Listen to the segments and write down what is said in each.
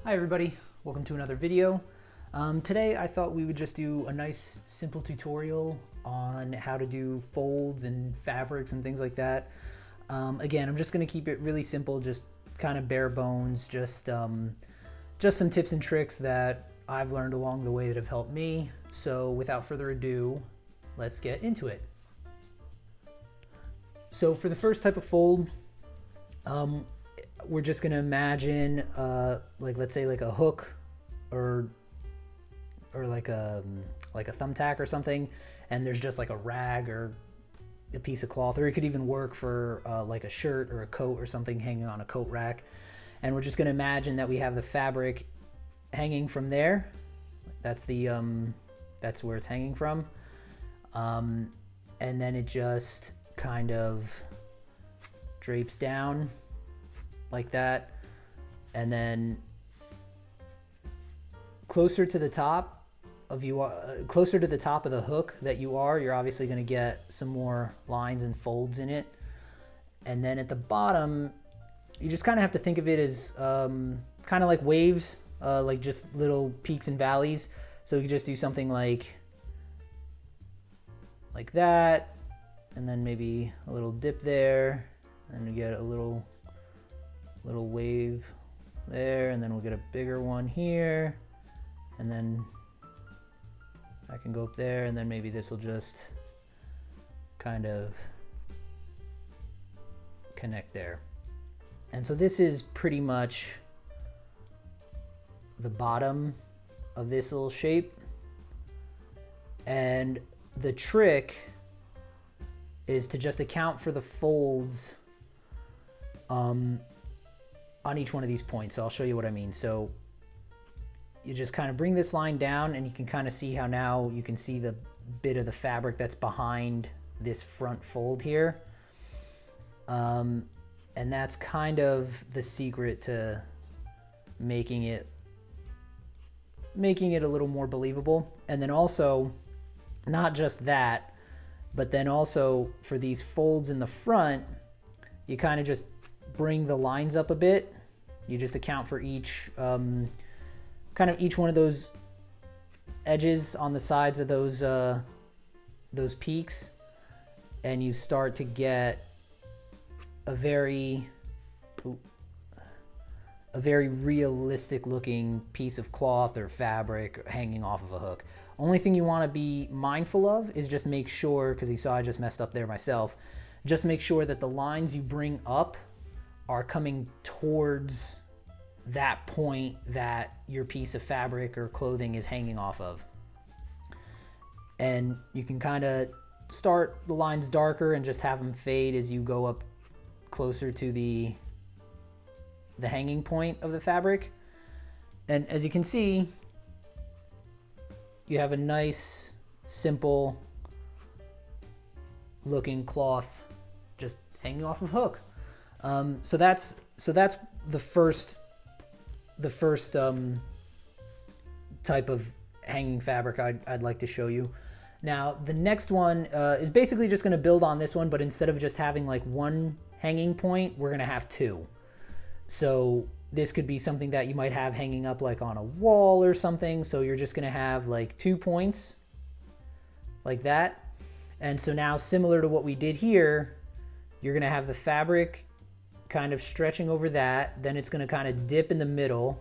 Hi everybody, welcome to another video. Today I thought we would just do a nice simple tutorial on how to do folds and fabrics and things like that. Again, I'm just going to keep it really simple, just kind of bare bones, just some tips and tricks that I've learned along the way that have helped me. So without further ado, let's get into it. So for the first type of fold, we're just going to imagine let's say like a hook or like a thumbtack or something, and there's just like a rag or a piece of cloth, or it could even work for like a shirt or a coat or something hanging on a coat rack. And we're just going to imagine that we have the fabric hanging from there. That's where it's hanging from, and then it just kind of drapes down like that, and then closer to the top of the hook that you're obviously going to get some more lines and folds in it. And then at the bottom, you just kind of have to think of it as kind of like waves, like just little peaks and valleys. So you can just do something like that, and then maybe a little dip there, and you get a little wave there, and then we'll get a bigger one here, and then I can go up there, and then maybe this will just kind of connect there. And so this is pretty much the bottom of this little shape. And the trick is to just account for the folds on each one of these points. So I'll show you what I mean. So you just kind of bring this line down, and you can kind of see how now you can see the bit of the fabric that's behind this front fold here. And that's kind of the secret to making it a little more believable. And then also, not just that, but then also for these folds in the front, you kind of just bring the lines up a bit. You just account for each kind of each one of those edges on the sides of those peaks, and you start to get a very realistic looking piece of cloth or fabric hanging off of a hook. Only thing you want to be mindful of is just make sure, because you saw I just messed up there myself, just make sure that the lines you bring up are coming towards that point that your piece of fabric or clothing is hanging off of. And you can kind of start the lines darker and just have them fade as you go up closer to the hanging point of the fabric. And as you can see, you have a nice, simple looking cloth just hanging off of hook. So that's the first type of hanging fabric I'd like to show you. Now the next one is basically just going to build on this one, but instead of just having like one hanging point, we're going to have two. So this could be something that you might have hanging up like on a wall or something. So you're just going to have like 2 points like that. And so now, similar to what we did here, you're going to have the fabric kind of stretching over that, then it's going to kind of dip in the middle,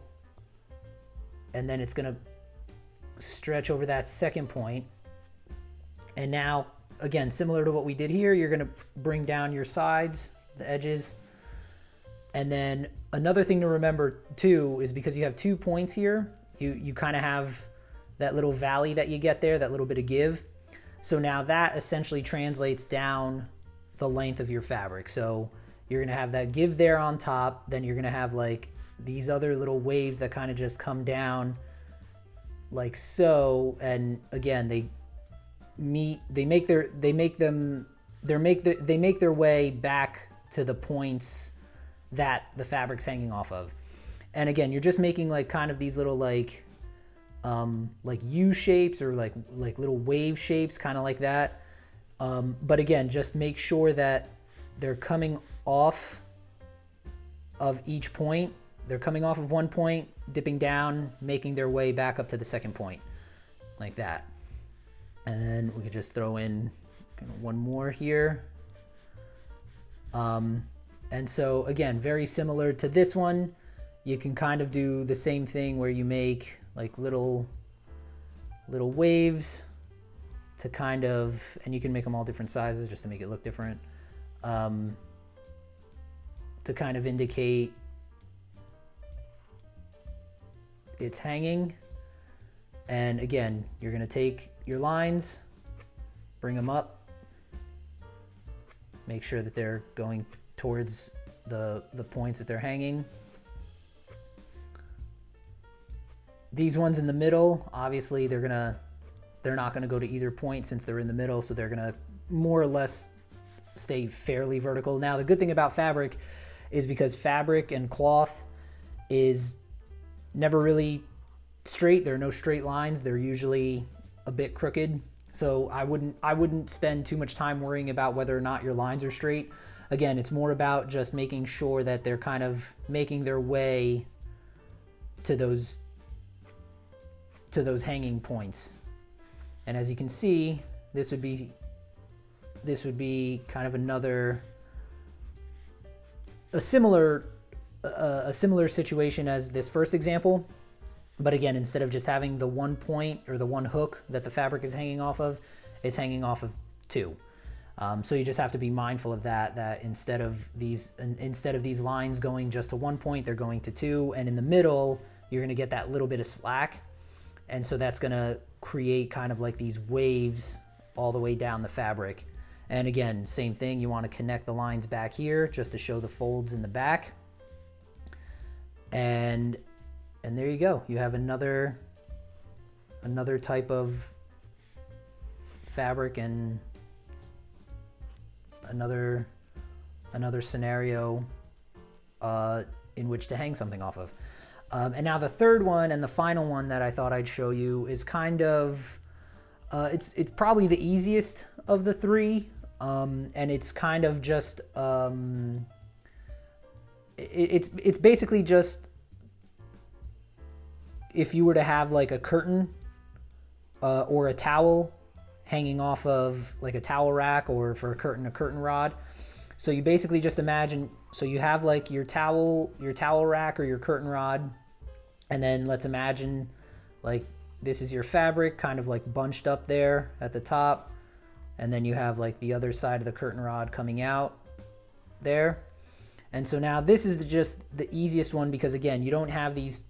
and then it's going to stretch over that second point. And now, again, similar to what we did here, you're going to bring down your sides, the edges. And then another thing to remember too is, because you have 2 points here, you kind of have that little valley that you get there, that little bit of give. So now that essentially translates down the length of your fabric. So you're going to have that give there on top, then you're going to have like these other little waves that kind of just come down like so. And again, they make their way back to the points that the fabric's hanging off of. And again, you're just making like kind of these little like U shapes, or like little wave shapes, kind of like that. But again, just make sure that they're coming off of each point they're coming off of one point, dipping down, making their way back up to the second point, like that. And then we could just throw in kind of one more here. And so again, very similar to this one, you can kind of do the same thing where you make like little waves to kind of, and you can make them all different sizes just to make it look different, to kind of indicate it's hanging. And again, you're going to take your lines, bring them up, make sure that they're going towards the points that they're hanging. These ones in the middle, obviously they're not gonna go to either point since they're in the middle, so they're gonna more or less stay fairly vertical. Now the good thing about fabric is because fabric and cloth is never really straight. There are no straight lines. They're usually a bit crooked. So I wouldn't spend too much time worrying about whether or not your lines are straight. Again, it's more about just making sure that they're kind of making their way to those hanging points. And as you can see, this would be kind of a similar situation as this first example. But again, instead of just having the one point or the one hook that the fabric is hanging off of, it's hanging off of two. So you just have to be mindful of that instead of these lines going just to one point, they're going to two, and in the middle, you're gonna get that little bit of slack. And so that's gonna create kind of like these waves all the way down the fabric. And again, same thing, you wanna connect the lines back here just to show the folds in the back. And there you go. You have another type of fabric and another scenario in which to hang something off of. And now the third one and the final one that I thought I'd show you is kind of, it's probably the easiest of the three. And it's kind of just, it's basically just, if you were to have like a curtain or a towel hanging off of like a towel rack, or for a curtain rod. So you basically just imagine, so you have like your towel rack or your curtain rod, and then let's imagine like this is your fabric kind of like bunched up there at the top, and then you have like the other side of the curtain rod coming out there. And so now this is just the easiest one because again, you don't have these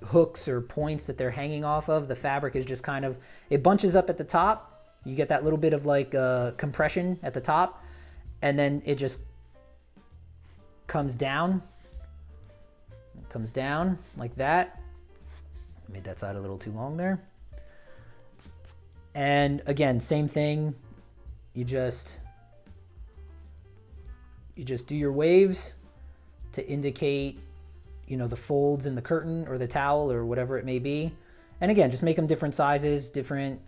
hooks or points that they're hanging off of. The fabric is just kind of, it bunches up at the top. You get that little bit of like compression at the top, and then it just comes down. It comes down like that. I made that side a little too long there. And again, same thing. You just do your waves to indicate, you know, the folds in the curtain or the towel or whatever it may be. And again, just make them different sizes, different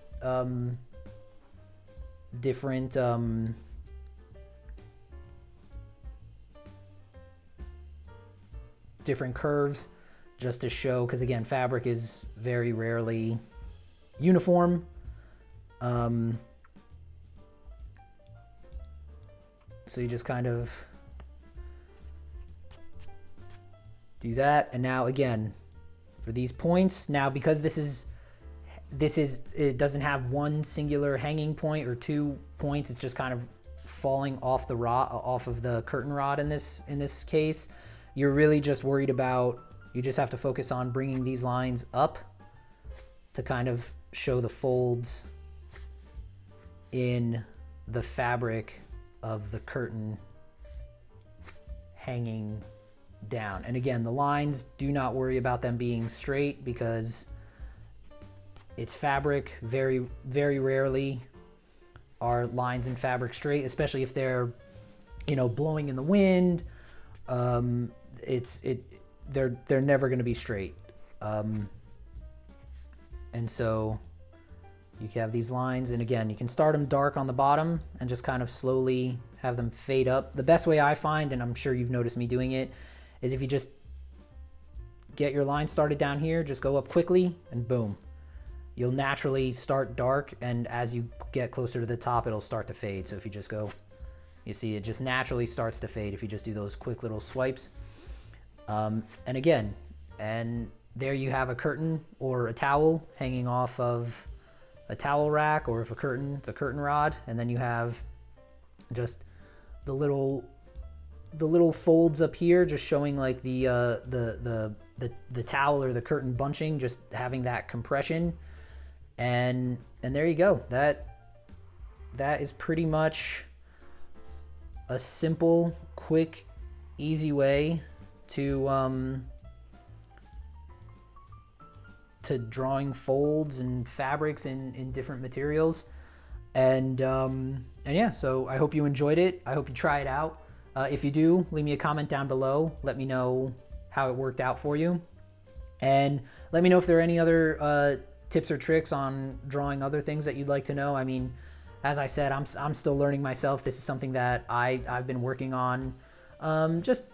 curves, just to show, because again, fabric is very rarely uniform. So you just kind of do that. And now again, for these points, now because it doesn't have one singular hanging point or 2 points, it's just kind of falling off the rod, off of the curtain rod in this case. You're really just worried about, you just have to focus on bringing these lines up to kind of show the folds in the fabric of the curtain hanging down. And again, the lines, do not worry about them being straight because it's fabric. Very, very rarely are lines in fabric straight, especially if they're, you know, blowing in the wind. They're never going to be straight. And so you can have these lines, and again, you can start them dark on the bottom and just kind of slowly have them fade up. The best way I find, and I'm sure you've noticed me doing it, is if you just get your line started down here, just go up quickly and boom. You'll naturally start dark, and as you get closer to the top, it'll start to fade. So if you just go, you see it just naturally starts to fade if you just do those quick little swipes. And again, and there you have a curtain or a towel hanging off of a towel rack, or if a curtain, it's a curtain rod. And then you have just the little folds up here, just showing like the towel or the curtain bunching, just having that compression. And there you go. That is pretty much a simple, quick, easy way to drawing folds and fabrics in different materials. And yeah, so I hope you enjoyed it. I hope you try it out. If you do, leave me a comment down below. Let me know how it worked out for you. And let me know if there are any other tips or tricks on drawing other things that you'd like to know. I mean, as I said, I'm still learning myself. This is something that I've been working on just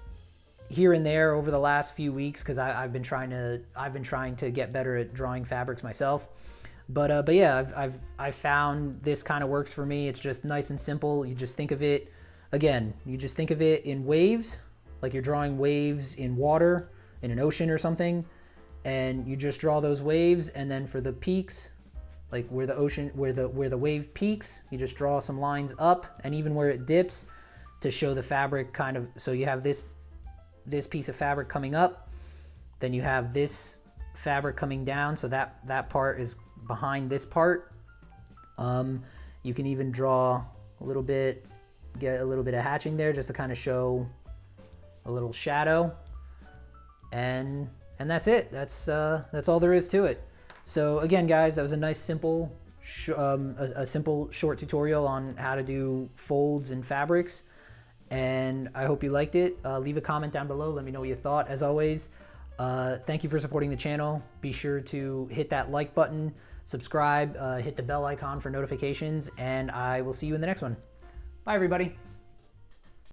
here and there over the last few weeks, because I've been trying to get better at drawing fabrics myself. But yeah, I've found this kind of works for me. It's just nice and simple. You just think of it, again, you just think of it in waves, like you're drawing waves in water, in an ocean or something, and you just draw those waves. And then for the peaks, like where the wave peaks, you just draw some lines up, and even where it dips, to show the fabric kind of, so you have this piece of fabric coming up, then you have this fabric coming down, so that part is behind this part. You can even draw a little bit, get a little bit of hatching there, just to kind of show a little shadow. And that's it. That's all there is to it. So again, guys, that was a nice simple a simple short tutorial on how to do folds and fabrics, and I hope you liked it. Leave a comment down below, let me know what you thought. As always, thank you for supporting the channel. Be sure to hit that like button, subscribe, hit the bell icon for notifications, and I will see you in the next one. Bye everybody.